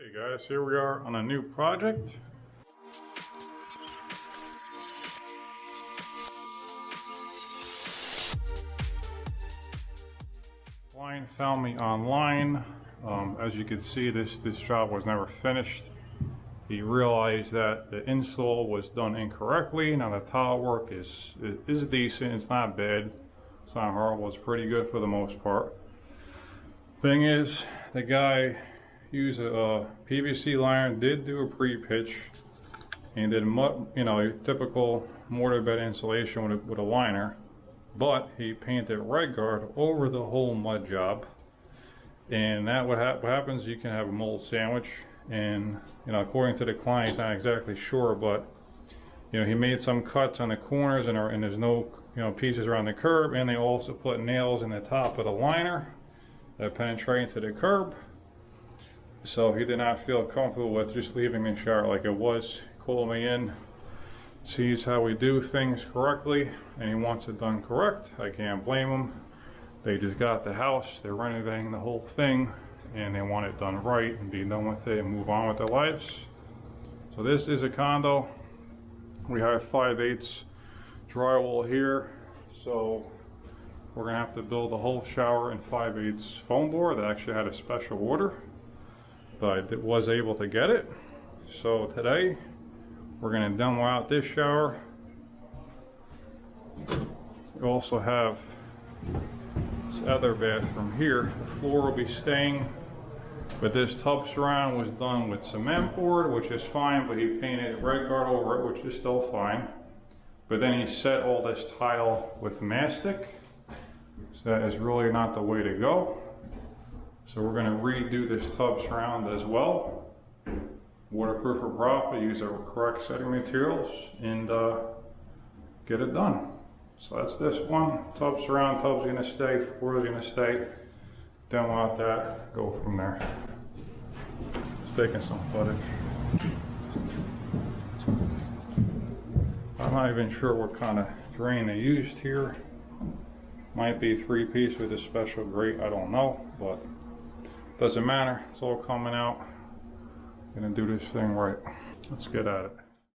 Hey guys, here we are on a new project. Client found me online. As you can see, this job was never finished. He realized that the install was done incorrectly. Now the tile work is decent. It's not bad. It's not horrible. It's pretty good for the most part. Thing is, the guy used a PVC liner, did do a pre-pitch, and did typical mortar bed insulation with a liner, but he painted red guard over the whole mud job. And that what happens, you can have a mold sandwich. And according to the client, he's not exactly sure, but he made some cuts on the corners, and there's no pieces around the curb, and they also put nails in the top of the liner that penetrate into the curb. So he did not feel comfortable with just leaving the shower like it was. He called me in, sees how we do things correctly, and he wants it done correct. I can't blame him. They just got the house, they're renovating the whole thing, and they want it done right and be done with it and move on with their lives. So this is a condo. We have 5/8 drywall here, so we're gonna have to build the whole shower in 5/8 foam board. That actually had a special order, but I was able to get it. So today we're gonna demo out this shower. We also have this other bathroom here. The floor will be staying, but this tub surround was done with cement board, which is fine, but he painted red guard over it, which is still fine. But then he set all this tile with mastic, so that is really not the way to go. So we're going to redo this tub surround as well. Waterproof or proper, use the correct setting materials, and get it done. So that's this one. Tub surround, tub's going to stay, floor is going to stay. Demo out that, go from there. Just taking some footage. I'm not even sure what kind of drain they used here. Might be 3-piece with a special grate, I don't know, but doesn't matter. It's all coming out. Gonna do this thing right. Let's get at it.